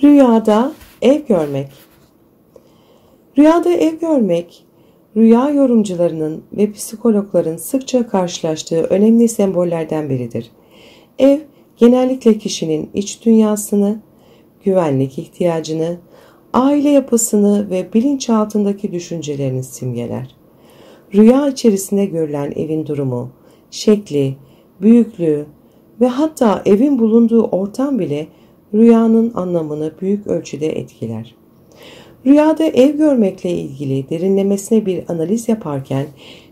Rüyada ev görmek. Rüyada ev görmek, rüya yorumcularının ve psikologların sıkça karşılaştığı önemli sembollerden biridir. Ev, genellikle kişinin iç dünyasını, güvenlik ihtiyacını, aile yapısını ve bilinçaltındaki düşüncelerini simgeler. Rüya içerisinde görülen evin durumu, şekli, büyüklüğü ve hatta evin bulunduğu ortam bile rüyanın anlamını büyük ölçüde etkiler. Rüyada ev görmekle ilgili derinlemesine bir analiz yaparken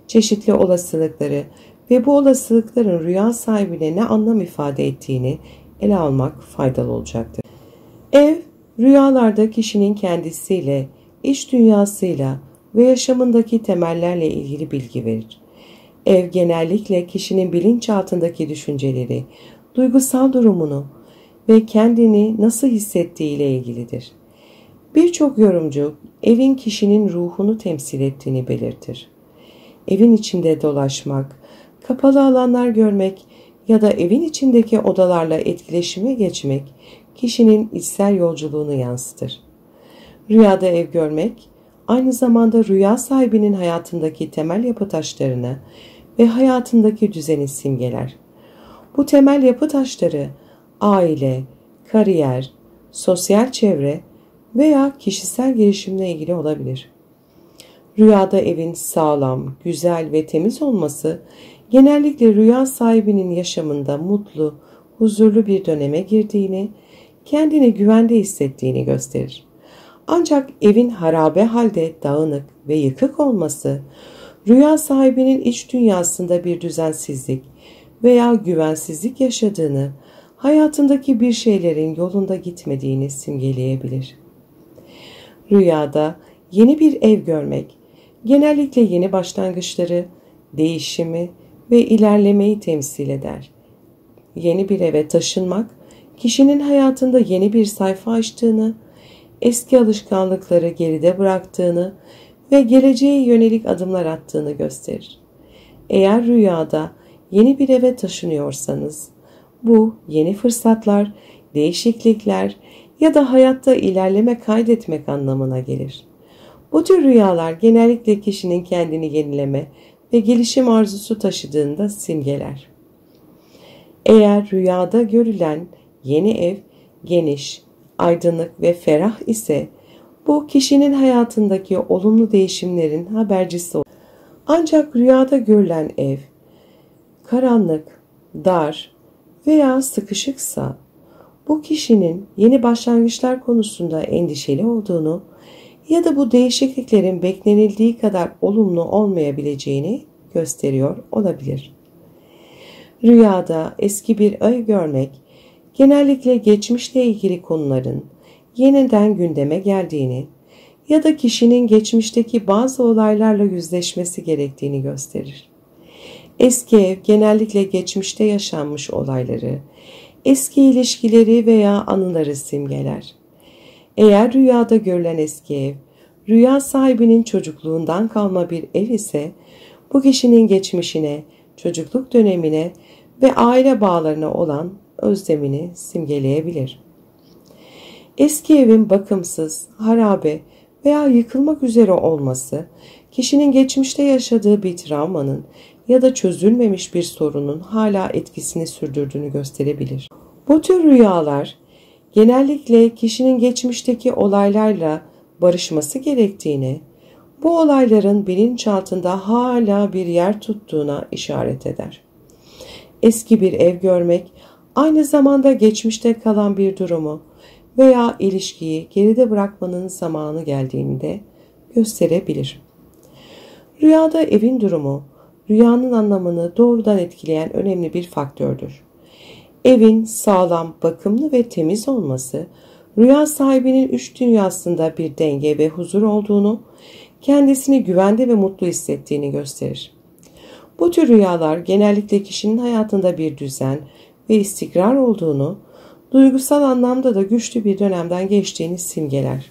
çeşitli olasılıkları ve bu olasılıkların rüya sahibine ne anlam ifade ettiğini ele almak faydalı olacaktır. Ev, rüyalarda kişinin kendisiyle, iç dünyasıyla ve yaşamındaki temellerle ilgili bilgi verir. Ev genellikle kişinin bilinçaltındaki düşünceleri, duygusal durumunu ve kendini nasıl hissettiği ile ilgilidir. Birçok yorumcu evin kişinin ruhunu temsil ettiğini belirtir. Evin içinde dolaşmak, kapalı alanlar görmek ya da evin içindeki odalarla etkileşime geçmek kişinin içsel yolculuğunu yansıtır. Rüyada ev görmek aynı zamanda rüya sahibinin hayatındaki temel yapı taşlarını ve hayatındaki düzeni simgeler. Bu temel yapı taşları aile, kariyer, sosyal çevre veya kişisel gelişimle ilgili olabilir. Rüyada evin sağlam, güzel ve temiz olması genellikle rüya sahibinin yaşamında mutlu, huzurlu bir döneme girdiğini, kendini güvende hissettiğini gösterir. Ancak evin harabe halde dağınık ve yıkık olması, rüya sahibinin iç dünyasında bir düzensizlik veya güvensizlik yaşadığını, hayatındaki bir şeylerin yolunda gitmediğini simgeleyebilir. Rüyada yeni bir ev görmek, genellikle yeni başlangıçları, değişimi ve ilerlemeyi temsil eder. Yeni bir eve taşınmak, kişinin hayatında yeni bir sayfa açtığını, eski alışkanlıkları geride bıraktığını ve geleceğe yönelik adımlar attığını gösterir. Eğer rüyada yeni bir eve taşınıyorsanız, bu yeni fırsatlar, değişiklikler ya da hayatta ilerleme kaydetmek anlamına gelir. Bu tür rüyalar genellikle kişinin kendini yenileme ve gelişim arzusu taşıdığında simgeler. Eğer rüyada görülen yeni ev geniş, aydınlık ve ferah ise bu kişinin hayatındaki olumlu değişimlerin habercisi olur. Ancak rüyada görülen ev karanlık, dar veya sıkışıksa bu kişinin yeni başlangıçlar konusunda endişeli olduğunu ya da bu değişikliklerin beklenildiği kadar olumlu olmayabileceğini gösteriyor olabilir. Rüyada eski bir ev görmek genellikle geçmişle ilgili konuların yeniden gündeme geldiğini ya da kişinin geçmişteki bazı olaylarla yüzleşmesi gerektiğini gösterir. Eski ev genellikle geçmişte yaşanmış olayları, eski ilişkileri veya anıları simgeler. Eğer rüyada görülen eski ev, rüya sahibinin çocukluğundan kalma bir ev ise, bu kişinin geçmişine, çocukluk dönemine ve aile bağlarına olan özlemini simgeleyebilir. Eski evin bakımsız, harabe veya yıkılmak üzere olması, kişinin geçmişte yaşadığı bir travmanın ya da çözülmemiş bir sorunun hala etkisini sürdürdüğünü gösterebilir. Bu tür rüyalar genellikle kişinin geçmişteki olaylarla barışması gerektiğini, bu olayların bilinçaltında hala bir yer tuttuğuna işaret eder. Eski bir ev görmek aynı zamanda geçmişte kalan bir durumu veya ilişkiyi geride bırakmanın zamanı geldiğini de gösterebilir. Rüyada evin durumu, rüyanın anlamını doğrudan etkileyen önemli bir faktördür. Evin sağlam, bakımlı ve temiz olması, rüya sahibinin iç dünyasında bir denge ve huzur olduğunu, kendisini güvende ve mutlu hissettiğini gösterir. Bu tür rüyalar genellikle kişinin hayatında bir düzen ve istikrar olduğunu, duygusal anlamda da güçlü bir dönemden geçtiğini simgeler.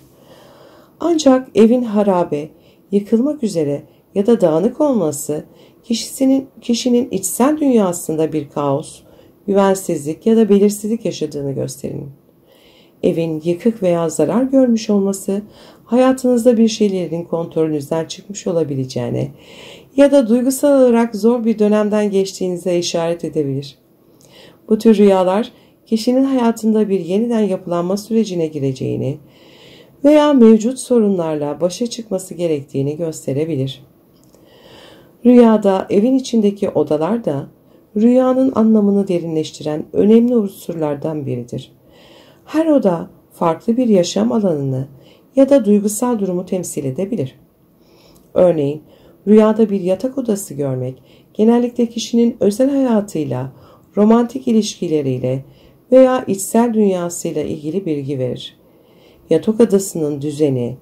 Ancak evin harabe, yıkılmak üzere ya da dağınık olması, kişinin içsel dünyasında bir kaos, güvensizlik ya da belirsizlik yaşadığını gösterir. Evin yıkık veya zarar görmüş olması, hayatınızda bir şeylerin kontrolünüzden çıkmış olabileceğine ya da duygusal olarak zor bir dönemden geçtiğinize işaret edebilir. Bu tür rüyalar, kişinin hayatında bir yeniden yapılanma sürecine gireceğini veya mevcut sorunlarla başa çıkması gerektiğini gösterebilir. Rüyada evin içindeki odalar da rüyanın anlamını derinleştiren önemli unsurlardan biridir. Her oda farklı bir yaşam alanını ya da duygusal durumu temsil edebilir. Örneğin rüyada bir yatak odası görmek genellikle kişinin özel hayatıyla, romantik ilişkileriyle veya içsel dünyasıyla ilgili bilgi verir. Yatak odasının düzeni,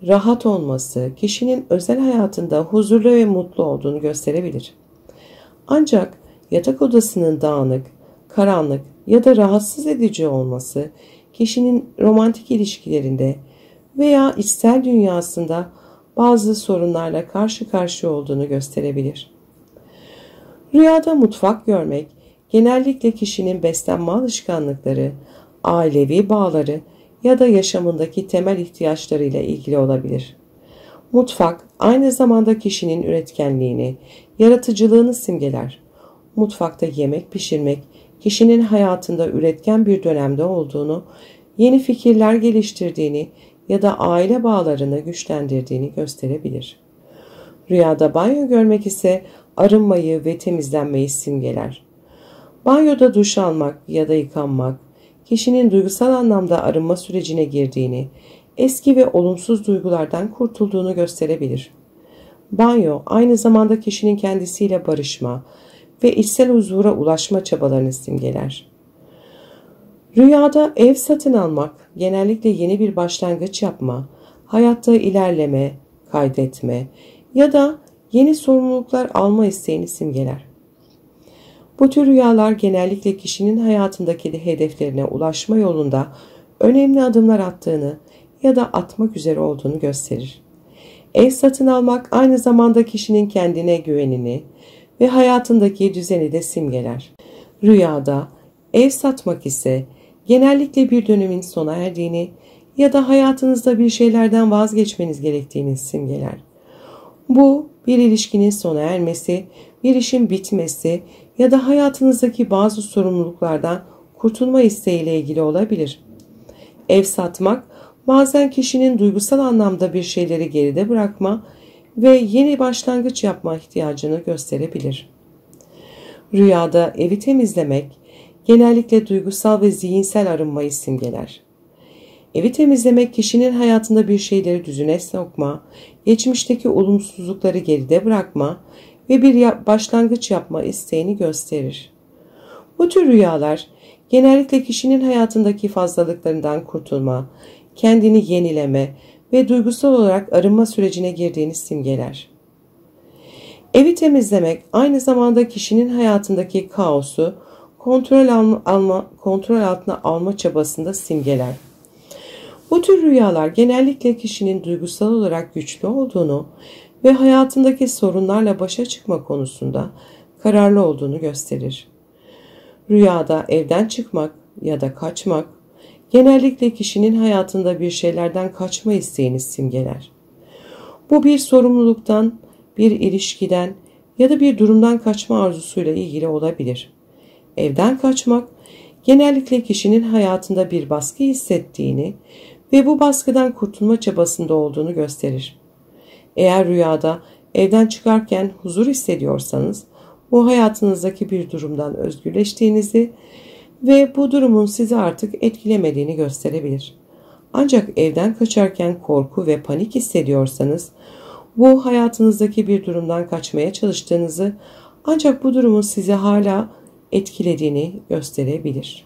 rahat olması kişinin özel hayatında huzurlu ve mutlu olduğunu gösterebilir. Ancak yatak odasının dağınık, karanlık ya da rahatsız edici olması kişinin romantik ilişkilerinde veya içsel dünyasında bazı sorunlarla karşı karşıya olduğunu gösterebilir. Rüyada mutfak görmek genellikle kişinin beslenme alışkanlıkları, ailevi bağları ya da yaşamındaki temel ihtiyaçlarıyla ilgili olabilir. Mutfak aynı zamanda kişinin üretkenliğini, yaratıcılığını simgeler. Mutfakta yemek pişirmek, kişinin hayatında üretken bir dönemde olduğunu, yeni fikirler geliştirdiğini ya da aile bağlarını güçlendirdiğini gösterebilir. Rüyada banyo görmek ise arınmayı ve temizlenmeyi simgeler. Banyoda duş almak ya da yıkanmak, kişinin duygusal anlamda arınma sürecine girdiğini, eski ve olumsuz duygulardan kurtulduğunu gösterebilir. Banyo aynı zamanda kişinin kendisiyle barışma ve içsel huzura ulaşma çabalarını simgeler. Rüyada ev satın almak genellikle yeni bir başlangıç yapma, hayatta ilerleme, kaydetme ya da yeni sorumluluklar alma isteğini simgeler. Bu tür rüyalar genellikle kişinin hayatındaki hedeflerine ulaşma yolunda önemli adımlar attığını ya da atmak üzere olduğunu gösterir. Ev satın almak aynı zamanda kişinin kendine güvenini ve hayatındaki düzeni de simgeler. Rüyada ev satmak ise genellikle bir dönemin sona erdiğini ya da hayatınızda bir şeylerden vazgeçmeniz gerektiğini simgeler. Bu bir ilişkinin sona ermesi, bir işin bitmesi ya da hayatınızdaki bazı sorumluluklardan kurtulma isteğiyle ilgili olabilir. Ev satmak bazen kişinin duygusal anlamda bir şeyleri geride bırakma ve yeni başlangıç yapma ihtiyacını gösterebilir. Rüyada evi temizlemek genellikle duygusal ve zihinsel arınmayı simgeler. Evi temizlemek kişinin hayatında bir şeyleri düzene sokma, geçmişteki olumsuzlukları geride bırakma ve bir başlangıç yapma isteğini gösterir. Bu tür rüyalar genellikle kişinin hayatındaki fazlalıklarından kurtulma, kendini yenileme ve duygusal olarak arınma sürecine girdiğini simgeler. Evi temizlemek aynı zamanda kişinin hayatındaki kaosu kontrol altına alma çabasında simgeler. Bu tür rüyalar genellikle kişinin duygusal olarak güçlü olduğunu ve hayatındaki sorunlarla başa çıkma konusunda kararlı olduğunu gösterir. Rüyada evden çıkmak ya da kaçmak genellikle kişinin hayatında bir şeylerden kaçma isteğini simgeler. Bu bir sorumluluktan, bir ilişkiden ya da bir durumdan kaçma arzusuyla ilgili olabilir. Evden kaçmak genellikle kişinin hayatında bir baskı hissettiğini ve bu baskıdan kurtulma çabasında olduğunu gösterir. Eğer rüyada evden çıkarken huzur hissediyorsanız, bu hayatınızdaki bir durumdan özgürleştiğinizi ve bu durumun sizi artık etkilemediğini gösterebilir. Ancak evden kaçarken korku ve panik hissediyorsanız, bu hayatınızdaki bir durumdan kaçmaya çalıştığınızı ancak bu durumun sizi hala etkilediğini gösterebilir.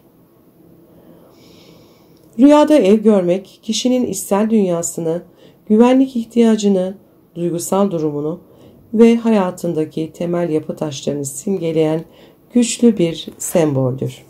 Rüyada ev görmek kişinin içsel dünyasını, güvenlik ihtiyacını, duygusal durumunu ve hayatındaki temel yapı taşlarını simgeleyen güçlü bir semboldür.